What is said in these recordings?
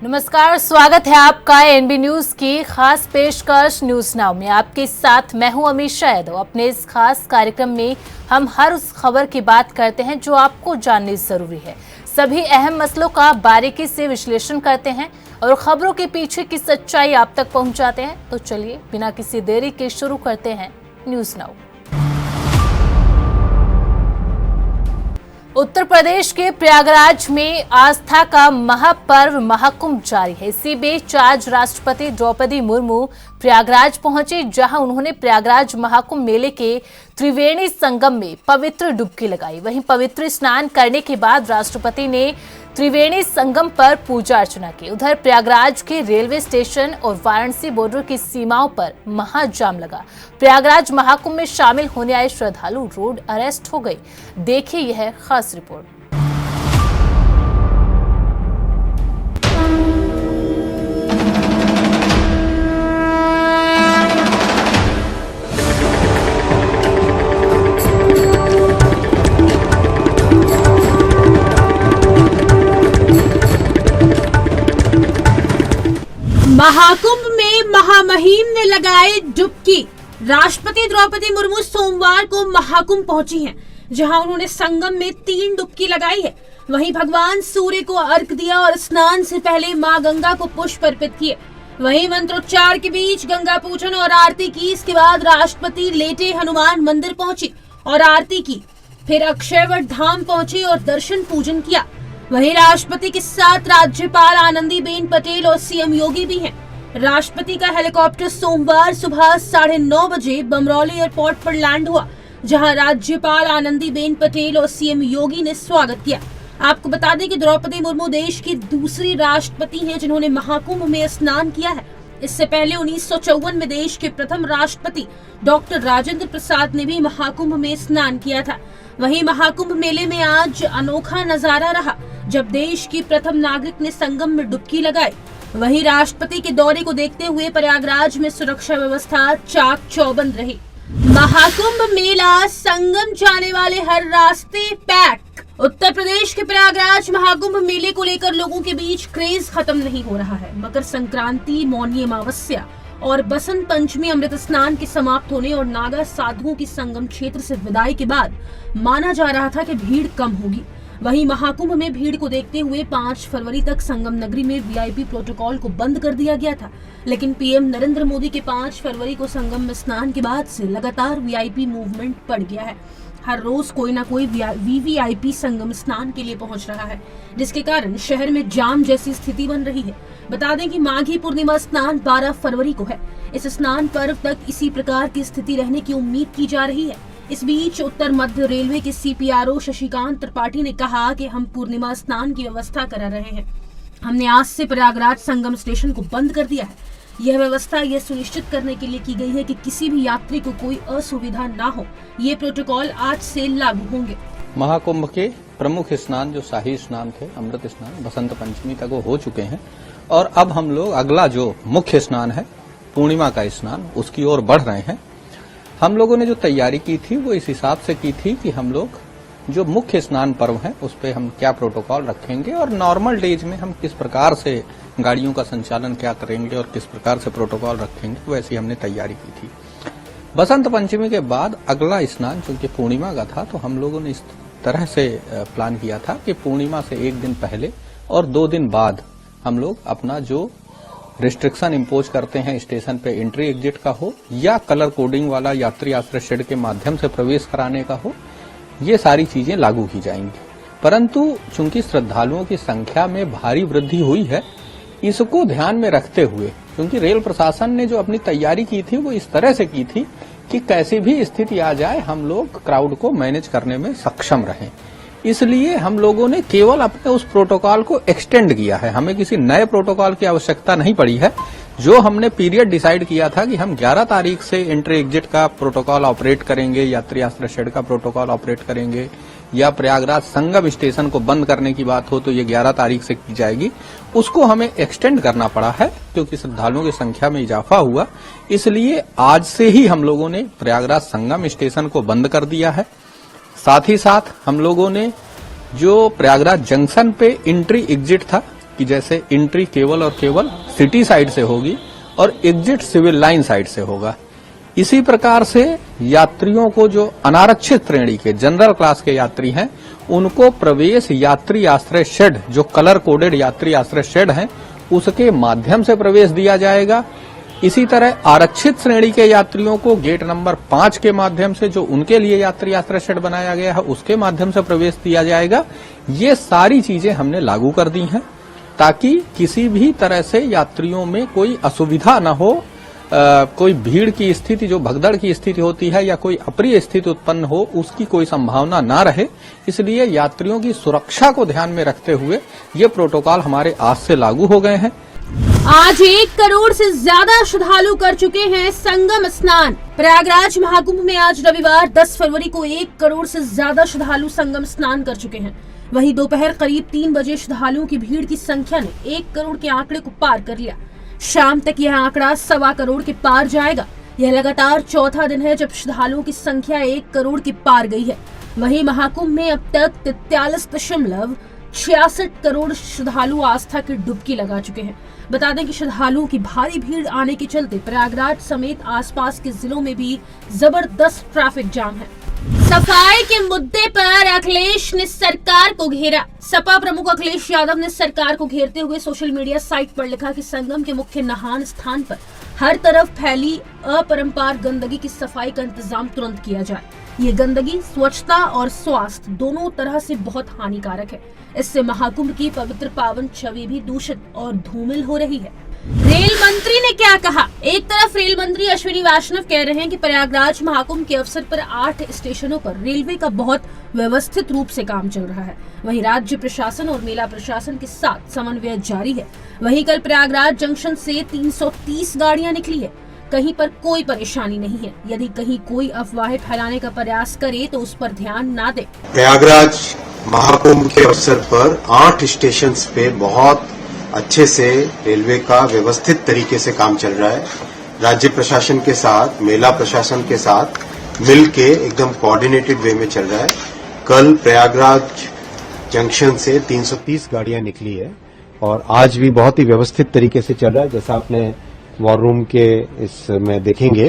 नमस्कार, स्वागत है आपका एनबी न्यूज की खास पेशकश न्यूज नाउ में। आपके साथ मैं हूं अमीशा यादव। अपने इस खास कार्यक्रम में हम हर उस खबर की बात करते हैं जो आपको जाननी जरूरी है। सभी अहम मसलों का बारीकी से विश्लेषण करते हैं और खबरों के पीछे की सच्चाई आप तक पहुंचाते हैं। तो चलिए बिना किसी देरी के शुरू करते हैं न्यूज नाउ। उत्तर प्रदेश के प्रयागराज में आस्था का महापर्व महाकुंभ जारी है। इसी बीच आज राष्ट्रपति द्रौपदी मुर्मू प्रयागराज पहुंचे, जहां उन्होंने प्रयागराज महाकुंभ मेले के त्रिवेणी संगम में पवित्र डुबकी लगाई। वहीं पवित्र स्नान करने के बाद राष्ट्रपति ने त्रिवेणी संगम पर पूजा अर्चना की। उधर प्रयागराज के रेलवे स्टेशन और वाराणसी बॉर्डर की सीमाओं पर महाजाम लगा। प्रयागराज महाकुंभ में शामिल होने आए श्रद्धालु रोड अरेस्ट हो गए। देखिए यह खास रिपोर्ट। महाकुंभ में महामहिम ने लगाए डुबकी। राष्ट्रपति द्रौपदी मुर्मू सोमवार को महाकुंभ पहुंची हैं, जहां उन्होंने संगम में 3 डुबकी लगाई है। वहीं भगवान सूर्य को अर्घ्य दिया और स्नान से पहले मां गंगा को पुष्प अर्पित किए। वहीं मंत्रोच्चार के बीच गंगा पूजन और आरती की। इसके बाद राष्ट्रपति लेटे हनुमान मंदिर पहुंची और आरती की। फिर अक्षयवट धाम पहुंची और दर्शन पूजन किया। वहीं राष्ट्रपति के साथ राज्यपाल आनंदीबेन पटेल और सीएम योगी भी हैं। राष्ट्रपति का हेलीकॉप्टर सोमवार सुबह 9:30 बजे बमरौली एयरपोर्ट पर लैंड हुआ, जहां राज्यपाल आनंदीबेन पटेल और सीएम योगी ने स्वागत किया। आपको बता दें कि द्रौपदी मुर्मू देश की दूसरी राष्ट्रपति हैं जिन्होंने महाकुंभ में स्नान किया है। इससे पहले 1954 में देश के प्रथम राष्ट्रपति डॉक्टर राजेंद्र प्रसाद ने भी महाकुंभ में स्नान किया था। वहीं महाकुंभ मेले में आज अनोखा नजारा रहा, जब देश की प्रथम नागरिक ने संगम में डुबकी लगाई। वहीं राष्ट्रपति के दौरे को देखते हुए प्रयागराज में सुरक्षा व्यवस्था चाक चौबंद रही। महाकुंभ मेला, संगम जाने वाले हर रास्ते पैक। उत्तर प्रदेश के प्रयागराज महाकुंभ मेले को लेकर लोगों के बीच क्रेज खत्म नहीं हो रहा है। मकर संक्रांति, मौनी अमावस्या और बसंत पंचमी अमृत स्नान के समाप्त होने और नागा साधुओं की संगम क्षेत्र से विदाई के बाद माना जा रहा था कि भीड़ कम होगी। वहीं महाकुंभ में भीड़ को देखते हुए 5 फरवरी तक संगम नगरी में वीआईपी प्रोटोकॉल को बंद कर दिया गया था। लेकिन पीएम नरेंद्र मोदी के 5 फरवरी को संगम में स्नान के बाद से लगातार वीआईपी मूवमेंट बढ़ गया है। हर रोज कोई ना कोई वीवीआईपी संगम स्नान के लिए पहुंच रहा है, जिसके कारण शहर में जाम जैसी स्थिति बन रही है। बता दें कि माघी पूर्णिमा स्नान 12 फरवरी को है। इस स्नान पर्व तक इसी प्रकार की स्थिति रहने की उम्मीद की जा रही है। इस बीच उत्तर मध्य रेलवे के सीपीआरओ शशिकांत त्रिपाठी ने कहा कि हम पूर्णिमा स्नान की व्यवस्था करा रहे हैं। हमने आज से प्रयागराज संगम स्टेशन को बंद कर दिया है। यह व्यवस्था यह सुनिश्चित करने के लिए की गई है कि किसी भी यात्री को कोई असुविधा ना हो। ये प्रोटोकॉल आज से लागू होंगे। महाकुंभ के प्रमुख स्नान जो शाही स्नान थे, अमृत स्नान, बसंत पंचमी तक वो हो चुके हैं और अब हम लोग अगला जो मुख्य स्नान है, पूर्णिमा का स्नान, उसकी ओर बढ़ रहे हैं। हम लोगों ने जो तैयारी की थी वो इस हिसाब से की थी कि हम लोग जो मुख्य स्नान पर्व है उस पे हम क्या प्रोटोकॉल रखेंगे और नॉर्मल डेज में हम किस प्रकार से गाड़ियों का संचालन क्या करेंगे और किस प्रकार से प्रोटोकॉल रखेंगे, वैसी हमने तैयारी की थी। बसंत पंचमी के बाद अगला स्नान चूंकि पूर्णिमा का था, तो हम लोगों ने इस तरह से प्लान किया था कि पूर्णिमा से 1 दिन पहले और 2 दिन बाद हम लोग अपना जो रिस्ट्रिक्शन इम्पोज करते हैं स्टेशन पे एंट्री एग्जिट का हो या कलर कोडिंग वाला यात्री आश्रय शेड के माध्यम से प्रवेश कराने का हो, ये सारी चीजें लागू की जाएंगी। परंतु चूंकि श्रद्धालुओं की संख्या में भारी वृद्धि हुई है, इसको ध्यान में रखते हुए, क्योंकि रेल प्रशासन ने जो अपनी तैयारी की थी वो इस तरह से की थी कि कैसी भी स्थिति आ जाए हम लोग क्राउड को मैनेज करने में सक्षम रहें। इसलिए हम लोगों ने केवल अपने उस प्रोटोकॉल को एक्सटेंड किया है। हमें किसी नए प्रोटोकॉल की आवश्यकता नहीं पड़ी है। जो हमने पीरियड डिसाइड किया था कि हम 11 तारीख से एंट्री एग्जिट का प्रोटोकॉल ऑपरेट करेंगे, यात्री आश्रय शेड का प्रोटोकॉल ऑपरेट करेंगे, या प्रयागराज संगम स्टेशन को बंद करने की बात हो तो ये 11 तारीख से की जाएगी, उसको हमें एक्सटेंड करना पड़ा है क्योंकि श्रद्धालुओं की संख्या में इजाफा हुआ। इसलिए आज से ही हम लोगों ने प्रयागराज संगम स्टेशन को बंद कर दिया है। साथ ही साथ हम लोगों ने जो प्रयागराज जंक्शन पे एंट्री एग्जिट था कि जैसे एंट्री केवल और केवल सिटी साइड से होगी और एग्जिट सिविल लाइन साइड से होगा। इसी प्रकार से यात्रियों को जो अनारक्षित श्रेणी के जनरल क्लास के यात्री हैं उनको प्रवेश यात्री आश्रय शेड, जो कलर कोडेड यात्री आश्रय शेड हैं, उसके माध्यम से प्रवेश दिया जाएगा। इसी तरह आरक्षित श्रेणी के यात्रियों को गेट नंबर 5 के माध्यम से, जो उनके लिए यात्री आश्रय शेड बनाया गया है, उसके माध्यम से प्रवेश दिया जाएगा। ये सारी चीजें हमने लागू कर दी हैं ताकि किसी भी तरह से यात्रियों में कोई असुविधा न हो, कोई भीड़ की स्थिति, जो भगदड़ की स्थिति होती है या कोई अप्रिय स्थिति उत्पन्न हो, उसकी कोई संभावना ना रहे। इसलिए यात्रियों की सुरक्षा को ध्यान में रखते हुए ये प्रोटोकॉल हमारे आज से लागू हो गए हैं। आज 1 करोड़ से ज्यादा श्रद्धालु कर चुके हैं संगम स्नान। प्रयागराज महाकुंभ में आज रविवार 10 फरवरी को 1 करोड़ से ज्यादा श्रद्धालु संगम स्नान कर चुके हैं। वहीं दोपहर करीब 3 बजे श्रद्धालुओं की भीड़ की संख्या ने 1 करोड़ के आंकड़े को पार कर लिया। शाम तक यह आंकड़ा 1.25 करोड़ के पार जाएगा। यह लगातार चौथा दिन है जब श्रद्धालुओं की संख्या 1 करोड़ के पार गई है। वहीं महाकुंभ में अब तक 43.66 करोड़ श्रद्धालु आस्था की डुबकी लगा चुके हैं। बता दें कि श्रद्धालुओं की भारी भीड़ आने के चलते प्रयागराज समेत आसपास के जिलों में भी जबरदस्त ट्रैफिक जाम है। सफाई के मुद्दे पर अखिलेश ने सरकार को घेरा। सपा प्रमुख अखिलेश यादव ने सरकार को घेरते हुए सोशल मीडिया साइट पर लिखा कि संगम के मुख्य नहान स्थान पर हर तरफ फैली अपरंपार गंदगी की सफाई का इंतजाम तुरंत किया जाए। ये गंदगी स्वच्छता और स्वास्थ्य दोनों तरह से बहुत हानिकारक है। इससे महाकुंभ की पवित्र पावन छवि भी दूषित और धूमिल हो रही है। रेल मंत्री ने क्या कहा? एक तरफ रेल मंत्री अश्विनी वैष्णव कह रहे हैं कि प्रयागराज महाकुंभ के अवसर पर 8 स्टेशनों पर रेलवे का बहुत व्यवस्थित रूप से काम चल रहा है। वहीं राज्य प्रशासन और मेला प्रशासन के साथ समन्वय जारी है। वहीं कल प्रयागराज जंक्शन से 330 गाड़ियां निकली है। कहीं पर कोई परेशानी नहीं है। यदि कहीं कोई अफवाहें फैलाने का प्रयास करे तो उस पर ध्यान ना दे। प्रयागराज महाकुंभ के अवसर पर 8 स्टेशन पे बहुत अच्छे से रेलवे का व्यवस्थित तरीके से काम चल रहा है। राज्य प्रशासन के साथ, मेला प्रशासन के साथ मिलके एकदम कोऑर्डिनेटेड वे में चल रहा है। कल प्रयागराज जंक्शन से 330 गाड़ियां निकली है और आज भी बहुत ही व्यवस्थित तरीके से चल रहा है। जैसा आपने वॉर रूम के इसमें देखेंगे,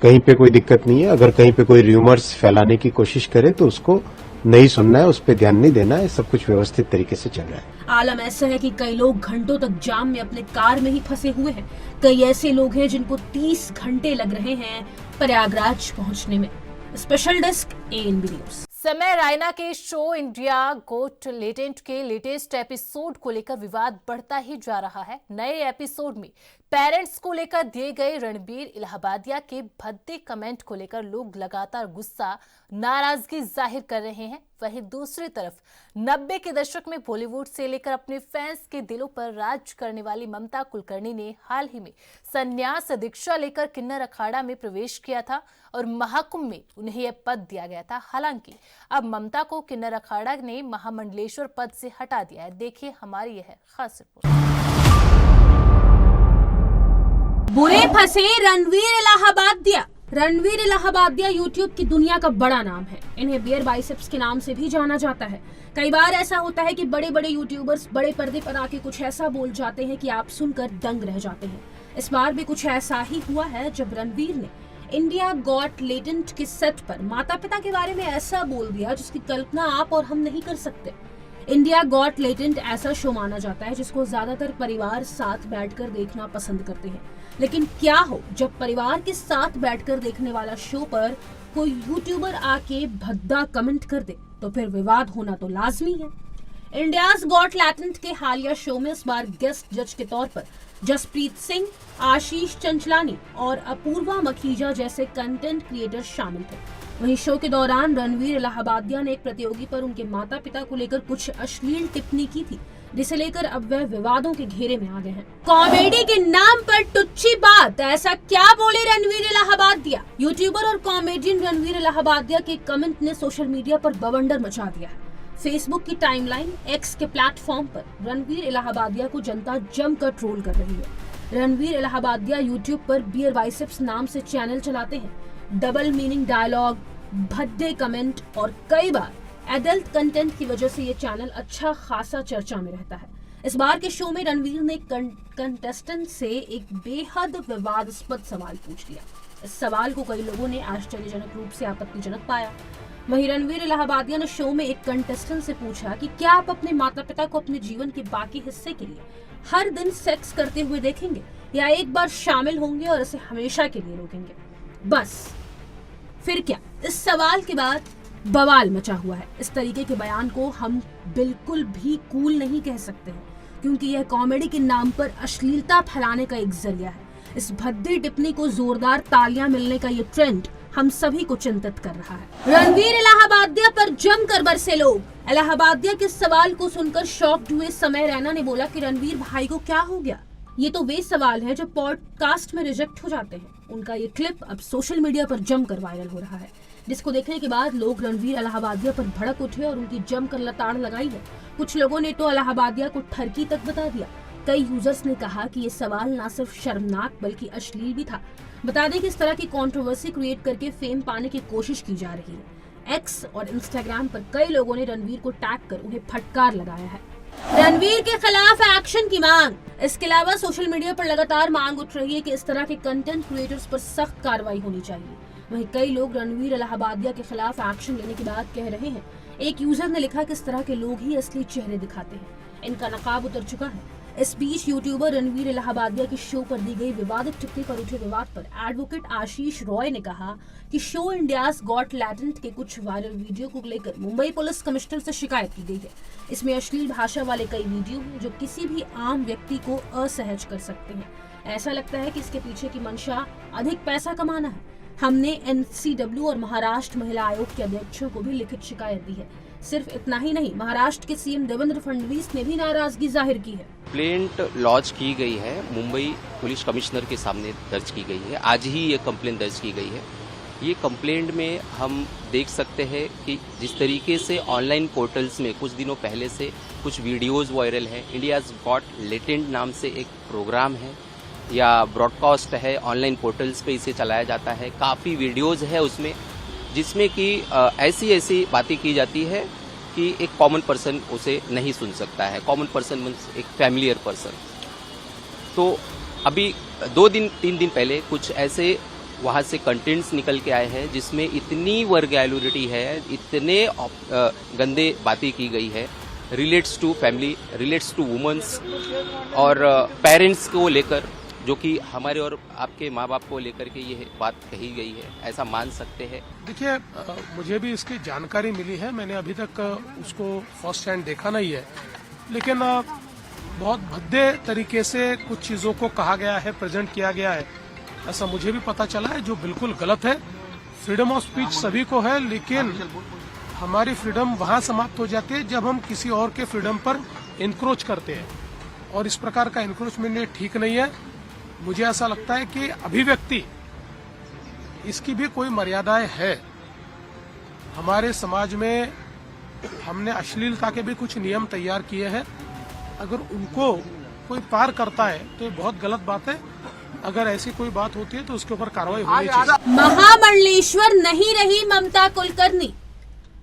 कहीं पे कोई दिक्कत नहीं है। अगर कहीं पे कोई र्यूमर्स फैलाने की कोशिश करे तो उसको नहीं सुनना है, उस पर ध्यान नहीं देना है। सब कुछ व्यवस्थित तरीके से चल रहा है। आलम ऐसा है कि कई लोग घंटों तक जाम में अपने कार में ही फंसे हुए हैं। कई ऐसे लोग हैं जिनको 30 घंटे लग रहे हैं प्रयागराज पहुंचने में। Special desk ANB news. समय रैना के शो इंडिया गोट लेटेंट के लेटेस्ट एपिसोड को लेकर विवाद बढ़ता ही जा रहा है। नए एपिसोड में पेरेंट्स को लेकर दिए गए रणबीर इलाहाबादिया के भद्दे कमेंट को लेकर लोग लगातार गुस्सा, नाराजगी जाहिर कर रहे हैं। वहीं दूसरी तरफ 90 के दशक में बॉलीवुड से लेकर अपने फैंस के दिलों पर राज करने वाली ममता कुलकर्णी ने हाल ही में संन्यास दीक्षा लेकर किन्नर अखाड़ा में प्रवेश किया था और महाकुंभ में उन्हें यह पद दिया गया था। हालांकि अब ममता को किन्नर अखाड़ा ने महामंडलेश्वर पद से हटा दिया है। देखिए हमारी यह खास रिपोर्ट। बुरे फंसे रणवीर इलाहाबादिया। रणवीर इलाहाबादिया यूट्यूब की दुनिया का बड़ा नाम है। इन्हें बियर बाइसेप्स के नाम से भी जाना जाता है। कई बार ऐसा होता है कि बड़े बड़े यूट्यूबर्स बड़े पर्दे पर आके कुछ ऐसा बोल जाते हैं कि आप सुनकर दंग रह जाते हैं। इस बार भी कुछ ऐसा ही हुआ है जब रणवीर ने इंडिया गॉट लेटेंट के सेट पर माता पिता के बारे में ऐसा बोल दिया जिसकी कल्पना आप और हम नहीं कर सकते। इंडिया गॉट लेटेंट ऐसा शो माना जाता है जिसको ज्यादातर परिवार साथ बैठकर देखना पसंद करते हैं। लेकिन क्या हो जब परिवार के साथ बैठकर देखने वाला शो पर कोई यूट्यूबर आके भद्दा कमेंट कर दे, तो फिर विवाद होना तो लाजमी है। इंडियाज गॉट लेटेंट के हालिया शो में इस बार गेस्ट जज के तौर पर जसप्रीत सिंह, आशीष चंचलानी और अपूर्वा मखीजा जैसे कंटेंट क्रिएटर शामिल थे। वहीं शो के दौरान रणवीर इलाहाबादिया ने एक प्रतियोगी पर उनके माता पिता को लेकर कुछ अश्लील टिप्पणी की थी, जिसे लेकर अब वह विवादों के घेरे में आ गए हैं। कॉमेडी के नाम पर टुच्ची बात, ऐसा क्या बोले रणवीर इलाहाबादिया? यूट्यूबर और कॉमेडियन रणवीर इलाहाबादिया के कमेंट ने सोशल मीडिया पर बवंडर मचा दिया है। फेसबुक की टाइमलाइन एक्स के प्लेटफॉर्म पर रणवीर इलाहाबादिया को जनता जमकर ट्रोल कर रही है। रणवीर इलाहाबादिया यूट्यूब पर बियर बाइसेप्स नाम से चैनल चलाते हैं। डबल मीनिंग डायलॉग, भद्दे कमेंट और कई बार एडल्ट कंटेंट की वजह से ये चैनल अच्छा खासा चर्चा में रहता है। इस बार के शो में रणवीर ने कंटेस्टेंट से एक बेहद विवादास्पद सवाल पूछ लिया। इस सवाल को कई लोगों ने आश्चर्यजनक रूप से आपत्तिजनक पाया। वहीं रणवीर इलाहाबादिया ने शो में एक कंटेस्टेंट से पूछा कि क्या आप अपने माता पिता को अपने जीवन के बाकी हिस्से के लिए हर दिन सेक्स करते हुए देखेंगे या एक बार शामिल होंगे और इसे हमेशा के लिए रोकेंगे? बस फिर क्या? इस सवाल के बाद बवाल मचा हुआ है। इस तरीके के बयान को हम बिल्कुल भी कूल नहीं कह सकते हैं, क्योंकि यह कॉमेडी के नाम पर अश्लीलता फैलाने का एक जरिया है। इस भद्दी टिप्पणी को जोरदार तालियां मिलने का ये ट्रेंड हम सभी को चिंतित कर रहा है। रणवीर इलाहाबादिया पर जमकर बरसे लोग। इलाहाबादिया के सवाल को सुनकर शॉक्ड हुए समय रैना ने बोला कि रणवीर भाई को क्या हो गया? ये तो वे सवाल है जो पॉडकास्ट में रिजेक्ट हो जाते हैं। उनका ये क्लिप अब सोशल मीडिया पर जमकर वायरल हो रहा है, जिसको देखने के बाद लोग रणवीर इलाहाबादिया पर भड़क उठे और उनकी जमकर लताड़ लगाई है। कुछ लोगों ने तो इलाहाबादिया को ठरकी तक बता दिया। कई यूजर्स ने कहा कि ये सवाल न सिर्फ शर्मनाक बल्कि अश्लील भी था। बता दें कि इस तरह की कंट्रोवर्सी क्रिएट करके फेम पाने की कोशिश की जा रही है। एक्स और इंस्टाग्राम पर कई लोगों ने रणवीर को टैग कर उन्हें फटकार लगाया है। रणवीर के खिलाफ एक्शन की मांग। इसके अलावा सोशल मीडिया पर लगातार मांग उठ रही है कि इस तरह के कंटेंट क्रिएटर्स पर सख्त कार्रवाई होनी चाहिए। वहीं कई लोग रणवीर इलाहाबादिया के खिलाफ एक्शन लेने की बात कह रहे हैं। एक यूजर ने लिखा कि इस तरह के लोग ही असली चेहरे दिखाते हैं, इनका नकाब उतर चुका है। इस बीच यूट्यूबर रणवीर इलाहाबादिया के शो पर दी गई विवादित टिप्पणी पर उठे विवाद पर एडवोकेट आशीष रॉय ने कहा कि शो इंडियाज गॉट टैलेंट के कुछ वायरल वीडियो को लेकर मुंबई पुलिस कमिश्नर से शिकायत की गई है। इसमें अश्लील भाषा वाले कई वीडियो हैं जो किसी भी आम व्यक्ति को असहज कर सकते हैं। ऐसा लगता है कि इसके पीछे की मंशा अधिक पैसा कमाना है। हमने NCW और महाराष्ट्र महिला आयोग के अध्यक्षों को भी लिखित शिकायत दी है। सिर्फ इतना ही नहीं, महाराष्ट्र के सीएम देवेंद्र फडणवीस ने भी नाराजगी जाहिर की है। कंप्लेंट लॉन्च की गई है, मुंबई पुलिस कमिश्नर के सामने दर्ज की गई है। आज ही ये कंप्लेंट दर्ज की गई है। ये कंप्लेंट में हम देख सकते हैं कि जिस तरीके से ऑनलाइन पोर्टल्स में कुछ दिनों पहले से कुछ वीडियोस वायरल हैं। इंडियाज गॉट टैलेंट नाम से एक प्रोग्राम है या ब्रॉडकास्ट है, ऑनलाइन पोर्टल्स पे इसे चलाया जाता है। काफ़ी वीडियोस है उसमें जिसमें कि ऐसी बातें की जाती है कि एक कॉमन पर्सन उसे नहीं सुन सकता है। कॉमन पर्सन मीन्स एक फैमिलियर पर्सन। तो अभी 2-3 दिन पहले कुछ ऐसे वहाँ से कंटेंट्स निकल के आए हैं जिसमें इतनी वर्गैलिटी है, इतने गंदे बातें की गई है, relates to family, relates to womens और पेरेंट्स को लेकर, जो कि हमारे और आपके माँ बाप को लेकर के ये बात कही गई है, ऐसा मान सकते हैं। देखिए, मुझे भी इसकी जानकारी मिली है। मैंने अभी तक उसको फर्स्ट हैंड देखा नहीं है, लेकिन बहुत भद्दे तरीके से कुछ चीजों को कहा गया है, प्रेजेंट किया गया है, ऐसा मुझे भी पता चला है, जो बिल्कुल गलत है। फ्रीडम ऑफ स्पीच सभी को है, लेकिन हमारी फ्रीडम वहाँ समाप्त हो जाती है जब हम किसी और के फ्रीडम पर इंक्रोच करते हैं, और इस प्रकार का इंक्रोचमेंट ठीक नहीं है। मुझे ऐसा लगता है कि अभिव्यक्ति इसकी भी कोई मर्यादाएं है। हमारे समाज में हमने अश्लीलता के भी कुछ नियम तैयार किए हैं। अगर उनको कोई पार करता है तो ये बहुत गलत बात है। अगर ऐसी कोई बात होती है तो उसके ऊपर कार्रवाई होनी चाहिए। महामंडलेश्वर नहीं रही ममता कुलकर्णी।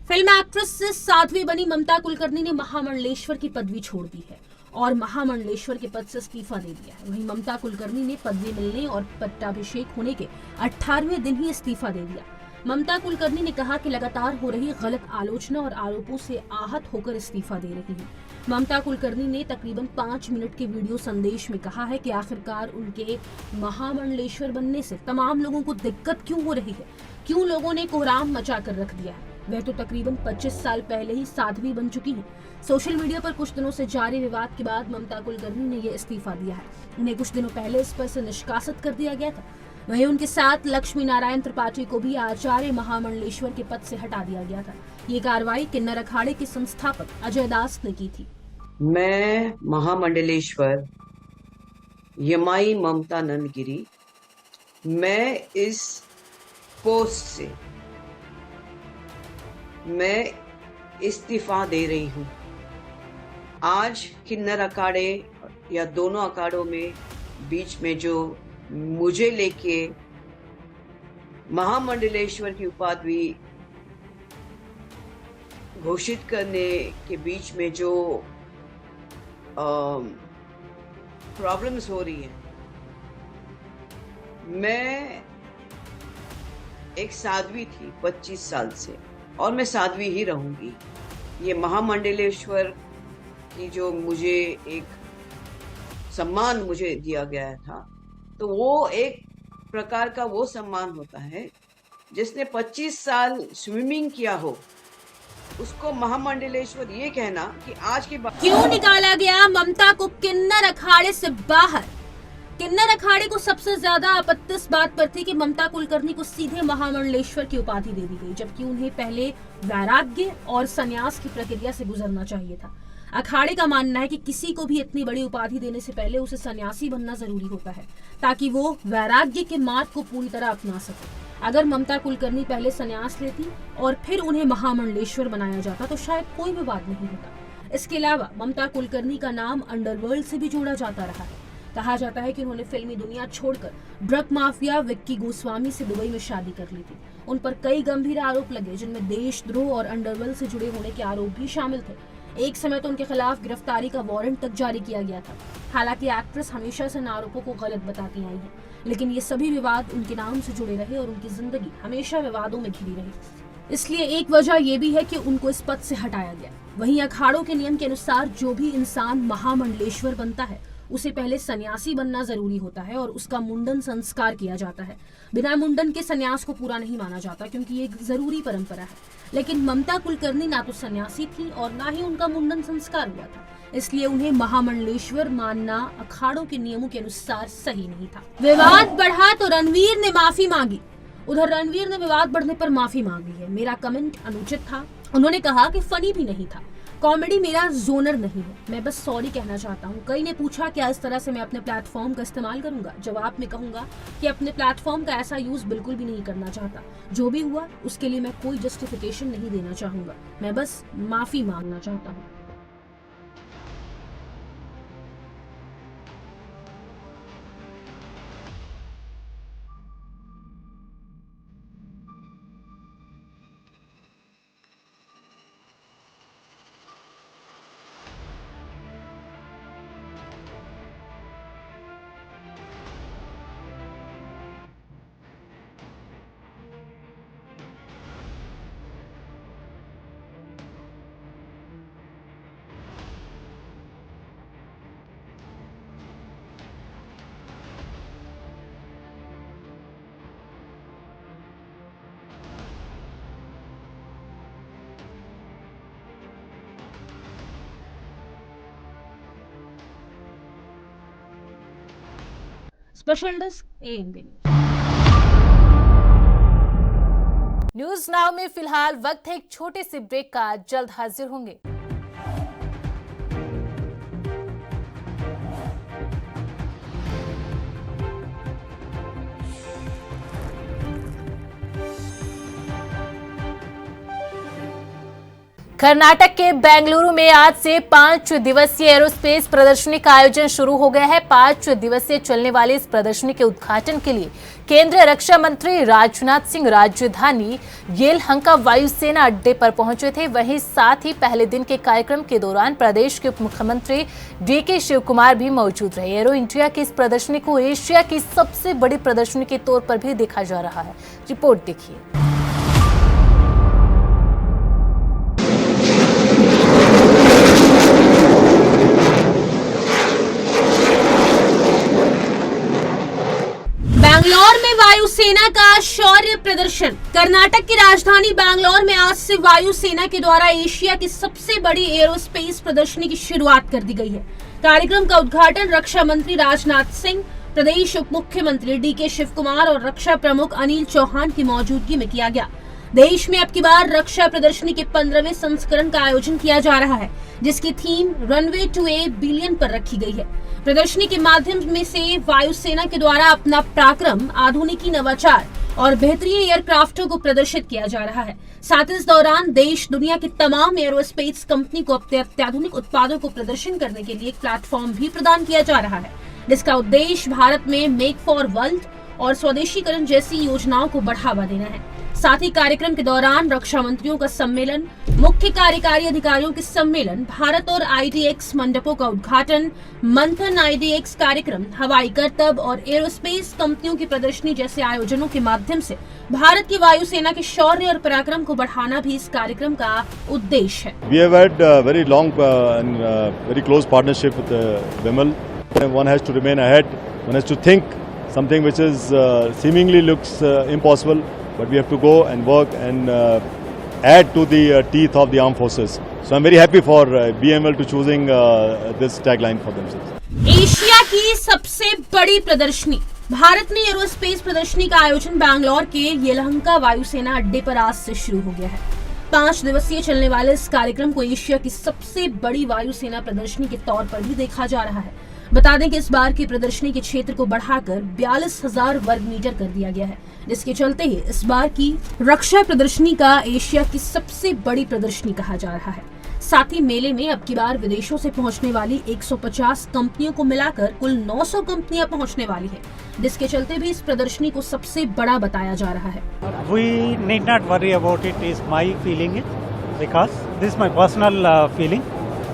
फिल्म एक्ट्रेस से साध्वी बनी ममता कुलकर्णी ने महामंडलेश्वर की पदवी छोड़ दी है और महामंडलेश्वर के पद से इस्तीफा दे दिया है। वहीं ममता कुलकर्णी ने पदवी मिलने और पट्टाभिषेक होने के 18वें दिन ही इस्तीफा दे दिया। ममता कुलकर्णी ने कहा कि लगातार हो रही गलत आलोचना और आरोपों से आहत होकर इस्तीफा दे रही है। ममता कुलकर्णी ने तकरीबन 5 मिनट के वीडियो संदेश में कहा है कि आखिरकार उनके महामंडलेश्वर बनने से तमाम लोगों को दिक्कत क्यों हो रही है, क्यों लोगों ने कोहराम मचा कर रख दिया है। वह तो तकरीबन 25 साल पहले ही साध्वी बन चुकी हैं। सोशल मीडिया पर कुछ दिनों से जारी विवाद के बाद ममता कुलकर्णी ने ये इस्तीफा दिया है। उन्हें कुछ दिनों पहले इस पर से निष्कासित कर दिया गया था। वहीं उनके साथ लक्ष्मी नारायण त्रिपाठी को भी आचार्य महामंडलेश्वर के पद से हटा दिया गया था। ये कार्रवाई किन्नर अखाड़े के संस्थापक अजय दास ने की थी। मैं महामंडलेश्वर यमाई ममता नंदगिरी, मैं इस पोस्ट से मैं इस्तीफा दे रही हूं। आज किन्नर अखाड़े या दोनों अखाड़ों में बीच में जो मुझे लेके महामंडलेश्वर की उपाधि घोषित करने के बीच में जो प्रॉब्लम्स हो रही हैं। मैं एक साध्वी थी 25 साल से, और मैं साध्वी ही रहूंगी। ये महामंडलेश्वर की जो मुझे एक सम्मान मुझे दिया गया था, तो वो एक प्रकार का वो सम्मान होता है जिसने 25 साल स्विमिंग किया हो, उसको महामंडलेश्वर ये कहना कि आज के बाद क्यों निकाला गया ममता को किन्नर अखाड़े से बाहर? किन्नर अखाड़े को सबसे ज्यादा आपत्ति इस बात पर थी कि ममता कुलकर्णी को सीधे महामंडलेश्वर की उपाधि दे दी गई, जबकि उन्हें पहले वैराग्य और संन्यास की प्रक्रिया से गुजरना चाहिए था। अखाड़े का मानना है कि किसी को भी इतनी बड़ी उपाधि देने से पहले उसे सन्यासी बनना जरूरी होता है, ताकि वो वैराग्य के मार्ग को पूरी तरह अपना सके। अगर ममता कुलकर्णी पहले सन्यास लेती और फिर उन्हें महामंडलेश्वर बनाया जाता तो शायद कोई विवाद नहीं होता। इसके अलावा ममता कुलकर्णी का नाम अंडरवर्ल्ड से भी जोड़ा जाता रहा है। कहा जाता है कि उन्होंने फिल्मी दुनिया छोड़कर ड्रग माफिया विक्की गोस्वामी से दुबई में शादी कर ली थी। उन पर कई गंभीर आरोप लगे, जिनमें देशद्रोह और अंडरवर्ल्ड से जुड़े होने के आरोप भी शामिल थे। एक समय तो उनके खिलाफ गिरफ्तारी का वारंट तक जारी किया गया था। हालांकि एक्ट्रेस हमेशा से इन आरोपों को गलत बताती आई है, लेकिन ये सभी विवाद उनके नाम से जुड़े रहे और उनकी जिंदगी हमेशा विवादों में घिरी रही। इसलिए एक वजह यह भी है कि उनको इस पद से हटाया गया। वहीं अखाड़ों के नियम के अनुसार जो भी इंसान महामंडलेश्वर बनता है उसे पहले सन्यासी बनना जरूरी होता है और उसका मुंडन संस्कार किया जाता है। बिना मुंडन के सन्यास को पूरा नहीं माना जाता, क्योंकि ये एक जरूरी परंपरा है। लेकिन ममता कुलकर्णी ना तो सन्यासी थी और ना ही उनका मुंडन संस्कार हुआ था, इसलिए उन्हें महामंडलेश्वर मानना अखाड़ों के नियमों के अनुसार सही नहीं था। विवाद बढ़ा तो रणवीर ने माफी मांगी। उधर रणवीर ने विवाद बढ़ने पर माफी मांगी है। मेरा कमेंट अनुचित था। उन्होंने कहा कि फनी भी नहीं था, कॉमेडी मेरा जोनर नहीं है, मैं बस सॉरी कहना चाहता हूँ। कई ने पूछा क्या इस तरह से मैं अपने प्लेटफॉर्म का इस्तेमाल करूंगा। जवाब में कहूंगा कि अपने प्लेटफॉर्म का ऐसा यूज बिल्कुल भी नहीं करना चाहता। जो भी हुआ उसके लिए मैं कोई जस्टिफिकेशन नहीं देना चाहूंगा, मैं बस माफी मांगना चाहता हूँ। Special desk AMP news now में फिलहाल वक्त है एक छोटे से ब्रेक का, जल्द हाजिर होंगे। कर्नाटक के बेंगलुरु में आज से 5 दिवसीय एरोस्पेस प्रदर्शनी का आयोजन शुरू हो गया है। 5 दिवसीय चलने वाली इस प्रदर्शनी के उद्घाटन के लिए केंद्रीय रक्षा मंत्री राजनाथ सिंह राजधानी येलहंका वायुसेना अड्डे पर पहुंचे थे। वहीं साथ ही पहले दिन के कार्यक्रम के दौरान प्रदेश के उप मुख्यमंत्री DK शिवकुमार भी मौजूद रहे। एरो इंडिया की इस प्रदर्शनी को एशिया की सबसे बड़ी प्रदर्शनी के तौर पर भी देखा जा रहा है। रिपोर्ट देखिए। बैंगलोर में वायुसेना का शौर्य प्रदर्शन। कर्नाटक की राजधानी बैंगलोर में आज से वायुसेना के द्वारा एशिया की सबसे बड़ी एरोस्पेस प्रदर्शनी की शुरुआत कर दी गई है। कार्यक्रम का उद्घाटन रक्षा मंत्री राजनाथ सिंह, प्रदेश उप मुख्यमंत्री DK शिवकुमार और रक्षा प्रमुख अनिल चौहान की मौजूदगी में किया गया। देश में अब की बार रक्षा प्रदर्शनी के 15वें संस्करण का आयोजन किया जा रहा है, जिसकी theme runway to a billion पर रखी गई है। प्रदर्शनी के माध्यम में से वायुसेना के द्वारा अपना पराक्रम, आधुनिकी, नवाचार और बेहतरीन एयरक्राफ्टों को प्रदर्शित किया जा रहा है। साथ ही इस दौरान देश दुनिया की तमाम एरोस्पेस कंपनी को अपने अत्याधुनिक उत्पादों को प्रदर्शन करने के लिए एक प्लेटफॉर्म भी प्रदान किया जा रहा है, जिसका उद्देश्य भारत में मेक फॉर वर्ल्ड और स्वदेशीकरण जैसी योजनाओं को बढ़ावा देना है। साथ ही कार्यक्रम के दौरान रक्षा मंत्रियों का सम्मेलन, मुख्य कार्यकारी अधिकारियों के सम्मेलन, भारत और IDX मंडपों का उद्घाटन, मंथन IDX कार्यक्रम, हवाई करतब और एरोस्पेस कंपनियों की प्रदर्शनी जैसे आयोजनों के माध्यम से भारत की वायुसेना के शौर्य और पराक्रम को बढ़ाना भी इस कार्यक्रम का उद्देश्य है। We have had very long and very close partnership with BIML. One has to remain ahead. One has to think something which is seemingly looks impossible, but we have to go and work and add to the teeth of the armed forces. So I'm very happy for BML to choosing this tagline for themselves. Asia की सबसे बड़ी प्रदर्शनी भारत में aerospace प्रदर्शनी का आयोजन बैंगलोर के येलहंका वायुसेना अड्डे पर आज से शुरू हो गया है। 5 दिवसीय चलने वाले इस कार्यक्रम को एशिया की सबसे बड़ी वायुसेना प्रदर्शनी के तौर पर भी देखा जा रहा है। बता दें कि इस बार की प्रदर्शनी के क्षेत्र को बढ़ाकर 42,000 वर्ग मीटर कर दिया गया है, जिसके चलते ही इस बार की रक्षा प्रदर्शनी का एशिया की सबसे बड़ी प्रदर्शनी कहा जा रहा है। साथ ही मेले में अब की बार विदेशों से पहुंचने वाली 150 कंपनियों को मिलाकर कुल 900 कंपनियां पहुंचने वाली है, जिसके चलते भी इस प्रदर्शनी को सबसे बड़ा बताया जा रहा है। We need not worry about it, is my feeling it, because this is my personal feeling,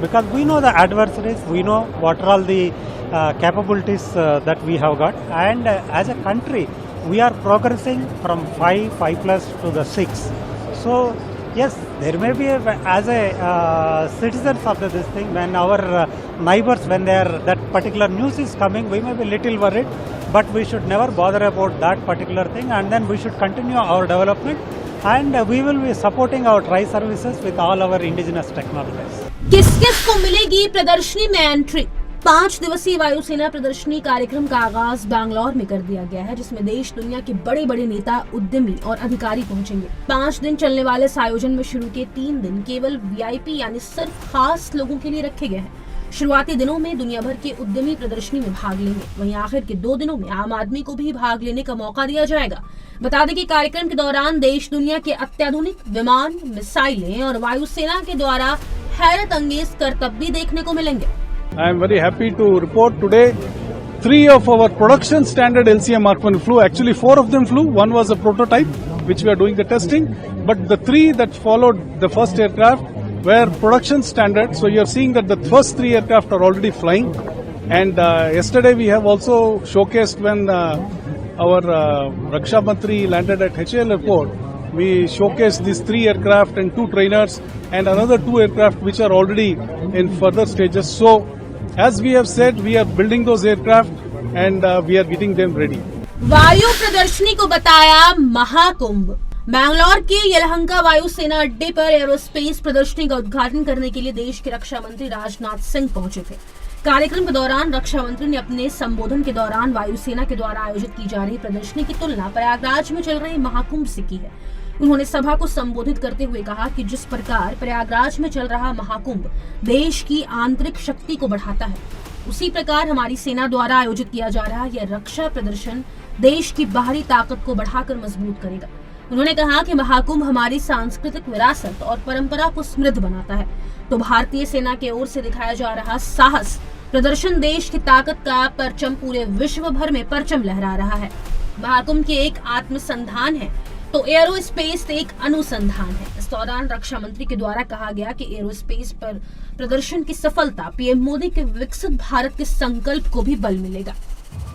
because we know the adversaries, we know what are all the capabilities that we have got, and as a country we are progressing from 5 plus to the 6. So yes, there may be as a citizens of this thing, when our neighbors, when they are that particular news is coming, we may be little worried, but we should never bother about that particular thing, and then we should continue our development, and we will be supporting our tri services with all our indigenous technologies. किस किस को मिलेगी प्रदर्शनी में entry? 5 दिवसीय वायुसेना प्रदर्शनी कार्यक्रम का आगाज बैंगलोर में कर दिया गया है, जिसमें देश दुनिया के बड़े बड़े नेता, उद्यमी और अधिकारी पहुंचेंगे। 5 दिन चलने वाले इस आयोजन में शुरू के 3 दिन केवल VIP यानी सिर्फ खास लोगों के लिए रखे गए हैं। शुरुआती दिनों में दुनिया भर के उद्यमी प्रदर्शनी में भाग लेंगे, वहीं आखिर के 2 दिनों में आम आदमी को भी भाग लेने का मौका दिया जाएगा। बता दें कि कार्यक्रम के दौरान देश दुनिया के अत्याधुनिक विमान, मिसाइलें और वायुसेना के द्वारा हैरत अंगेज करतब भी देखने को मिलेंगे। I am very happy to report today 3 of our production standard LCA Mark 1 flew. Actually 4 of them flew. One was a prototype which we are doing the testing, but the 3 that followed the first aircraft were production standard. So you are seeing that the first 3 aircraft are already flying. And yesterday we have also showcased when our Raksha Mantri landed at HAL airport. We showcased these 3 aircraft and 2 trainers and another 2 aircraft which are already in further stages. So as we have said, we are building those aircraft and we are getting them ready. वायु प्रदर्शनी को बताया महाकुंभ। बैंगलोर के येलहंका वायुसेना अड्डे पर aerospace प्रदर्शनी का उद्घाटन करने के लिए देश के रक्षा मंत्री राजनाथ सिंह पहुंचे थे। कार्यक्रम के दौरान रक्षा मंत्री ने अपने संबोधन के दौरान वायुसेना के द्वारा आयोजित की जा रही प्रदर्शनी की तुलना प्रयागराज में चल रहे महाकुंभ से की है। उन्होंने सभा को संबोधित करते हुए कहा कि जिस प्रकार प्रयागराज में चल रहा महाकुंभ देश की आंतरिक शक्ति को बढ़ाता है, उसी प्रकार हमारी सेना द्वारा आयोजित किया जा रहा यह रक्षा प्रदर्शन देश की बाहरी ताकत को बढ़ाकर मजबूत करेगा। उन्होंने कहा कि महाकुंभ हमारी सांस्कृतिक विरासत और परंपरा को समृद्ध बनाता है, तो भारतीय सेना की ओर से दिखाया जा रहा साहस प्रदर्शन देश की ताकत का परचम पूरे विश्व भर में परचम लहरा रहा है। महाकुंभ की एक आत्मसंधान है तो एरोस्पेस एक अनुसंधान है। इस दौरान रक्षा मंत्री के द्वारा कहा गया कि एरोस्पेस पर प्रदर्शन की सफलता पीएम मोदी के विकसित भारत के संकल्प को भी बल मिलेगा।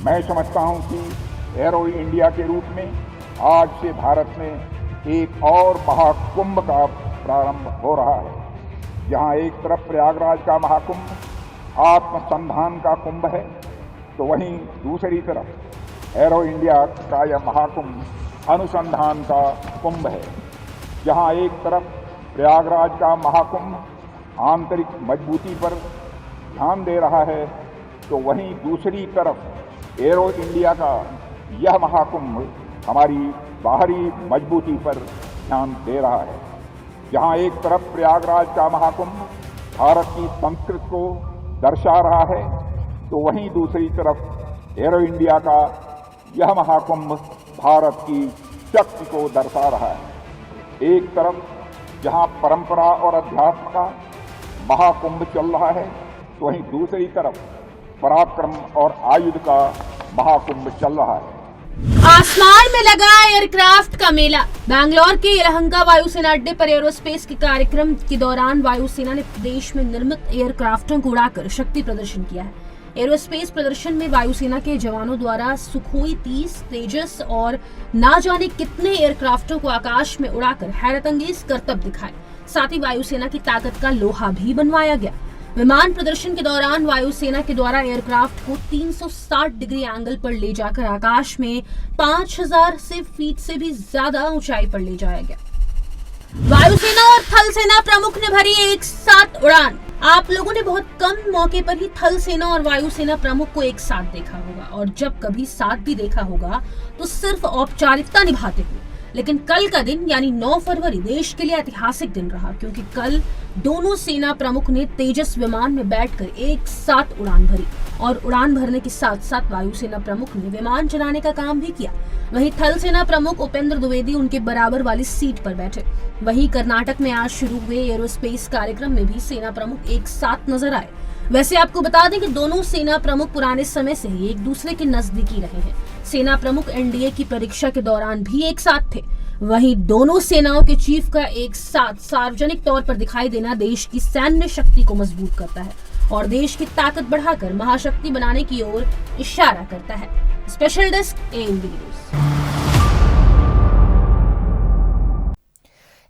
मैं समझता हूं कि एरो इंडिया के रूप में आज से भारत में एक और महाकुंभ का प्रारंभ हो रहा है, जहां एक तरफ प्रयागराज का महाकुंभ आत्मसंधान का कुंभ है, तो वहीं दूसरी तरफ एरो इंडिया का यह महाकुंभ अनुसंधान का कुंभ है। जहां एक तरफ प्रयागराज का महाकुंभ आंतरिक मजबूती पर ध्यान दे रहा है, तो वहीं दूसरी तरफ एरो इंडिया का यह महाकुंभ हमारी बाहरी मजबूती पर ध्यान दे रहा है। जहां एक तरफ प्रयागराज का महाकुंभ भारत की संस्कृति को दर्शा रहा है, तो वहीं दूसरी तरफ एरो इंडिया का यह महाकुंभ भारत की शक्ति को दर्शा रहा है। एक तरफ जहां परंपरा और अध्यात्म का महाकुंभ चल रहा है, तो वहीं दूसरी तरफ पराक्रम और आयुध का महाकुंभ चल रहा है। आसमान में लगा एयरक्राफ्ट का मेला। बैंगलोर के यलहंका वायुसेना अड्डे पर एरोस्पेस के कार्यक्रम के दौरान वायुसेना ने प्रदेश में निर्मित एयरक्राफ्टों को उड़ाकर शक्ति प्रदर्शन किया है। एरोस्पेस प्रदर्शन में वायुसेना के जवानों द्वारा सुखोई 30, तेजस और ना जाने कितने एयरक्राफ्टों को आकाश में उड़ाकर हैरतअंगेज करतब दिखाए। साथ ही वायुसेना की ताकत का लोहा भी बनवाया गया। विमान प्रदर्शन के दौरान वायुसेना के द्वारा एयरक्राफ्ट को 360 डिग्री एंगल पर ले जाकर आकाश में 5000 फीट से भी ज्यादा ऊंचाई पर ले जाया गया। वायुसेना और थल सेना प्रमुख ने भरी एक साथ उड़ान। आप लोगों ने बहुत कम मौके पर ही थल सेना और वायुसेना प्रमुख को एक साथ देखा होगा, और जब कभी साथ भी देखा होगा तो सिर्फ औपचारिकता निभाते हुए। लेकिन कल का दिन यानी 9 फरवरी देश के लिए ऐतिहासिक दिन रहा, क्योंकि कल दोनों सेना प्रमुख ने तेजस विमान में बैठकर एक साथ उड़ान भरी, और उड़ान भरने के साथ साथ वायुसेना प्रमुख ने विमान चलाने का काम भी किया। वहीं थल सेना प्रमुख उपेंद्र द्विवेदी उनके बराबर वाली सीट पर बैठे। वहीं कर्नाटक में आज शुरू हुए एरोस्पेस कार्यक्रम में भी सेना प्रमुख एक साथ नजर आए। वैसे आपको बता दें कि दोनों सेना प्रमुख पुराने समय से ही एक दूसरे के नजदीकी रहे हैं। सेना प्रमुख एनडीए की परीक्षा के दौरान भी एक साथ थे। वहीं दोनों सेनाओं के चीफ का एक साथ सार्वजनिक तौर पर दिखाई देना देश की सैन्य शक्ति को मजबूत करता है और देश की ताकत बढ़ाकर महाशक्ति बनाने की ओर इशारा करता है। Special desk ANB news.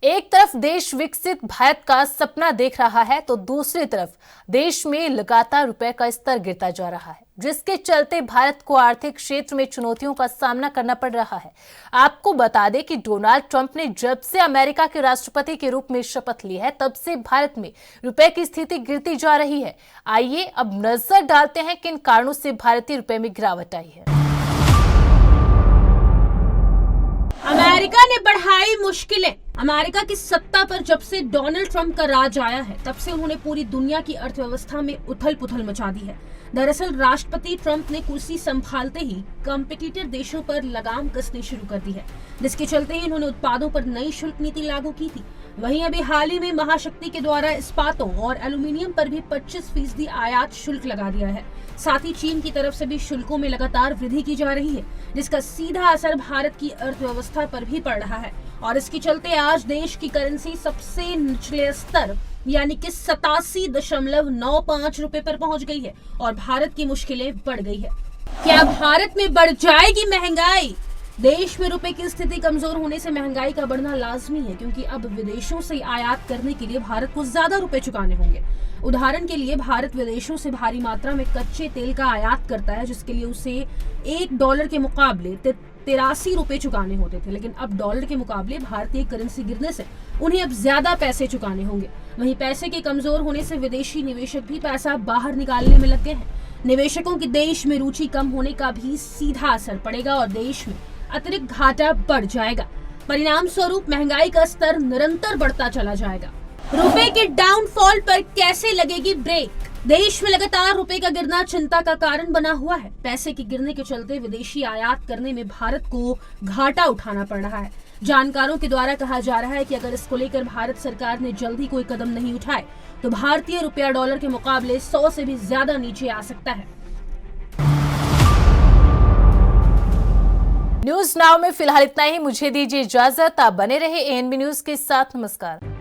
एक तरफ देश विकसित भारत का सपना देख रहा है तो दूसरी तरफ देश में लगातार रुपए का स्तर गिरता जा रहा है, जिसके चलते भारत को आर्थिक क्षेत्र में चुनौतियों का सामना करना पड़ रहा है। आपको बता दें कि डोनाल्ड ट्रंप ने जब से अमेरिका के राष्ट्रपति के रूप में शपथ ली है, तब से भारत में रुपए की स्थिति गिरती जा रही है। आइए अब नजर डालते हैं किन कारणों से भारतीय रुपए में गिरावट आई है। अमेरिका ने बढ़ाई मुश्किलें। अमेरिका की सत्ता पर जब से डोनाल्ड ट्रंप का राज आया है, तब से उन्होंने पूरी दुनिया की अर्थव्यवस्था में उथल-पुथल मचा दी है। दरअसल राष्ट्रपति ट्रंप ने कुर्सी संभालते ही कॉम्पिटिटर देशों पर लगाम कसनी शुरू कर दी है, जिसके चलते ही उन्होंने उत्पादों पर नई शुल्क नीति लागू की थी। वहीं अभी हाल ही में महाशक्ति के द्वारा इस्पातों और एल्यूमिनियम पर भी 25% आयात शुल्क लगा दिया है। साथ ही चीन की तरफ से भी शुल्कों में लगातार वृद्धि की जा रही है, जिसका सीधा असर भारत की अर्थव्यवस्था पर भी पड़ रहा है। और इसके चलते आज देश की करेंसी सबसे निचले स्तर यानी कि 87.95 रुपए पर पहुंच गई है और भारत की मुश्किलें बढ़ गई है। क्या भारत में बढ़ जाएगी महंगाई? देश में रुपए की स्थिति कमजोर होने से महंगाई का बढ़ना लाजमी है, क्योंकि अब विदेशों से आयात करने के लिए भारत को ज्यादा रुपए चुकाने होंगे। उदाहरण के लिए भारत विदेशों से भारी मात्रा में कच्चे तेल का आयात करता है, जिसके लिए उसे $1 के मुकाबले 83 रुपए चुकाने होते थे, लेकिन अब डॉलर के मुकाबले भारतीय करेंसी गिरने से उन्हें अब ज्यादा पैसे चुकाने होंगे। वहीं पैसे के कमजोर होने से विदेशी निवेशक भी पैसा बाहर निकालने में लग गए हैं। निवेशकों की देश में रुचि कम होने का भी सीधा असर पड़ेगा और देश में अतिरिक्त घाटा बढ़ जाएगा। परिणाम स्वरूप महंगाई का स्तर निरंतर बढ़ता चला जाएगा। रुपए के डाउनफॉल पर कैसे लगेगी ब्रेक? देश में लगातार रुपए का गिरना चिंता का कारण बना हुआ है। पैसे के गिरने के चलते विदेशी आयात करने में भारत को घाटा उठाना पड़ रहा है। जानकारों के द्वारा कहा जा रहा है कि अगर इसको लेकर भारत सरकार ने जल्दी कोई कदम नहीं उठाए तो भारतीय रुपया डॉलर के मुकाबले 100 से भी ज्यादा नीचे आ सकता है। न्यूज नाउ में फिलहाल इतना ही। मुझे दीजिए इजाजत। आप बने रहे एएनबी न्यूज के साथ। नमस्कार।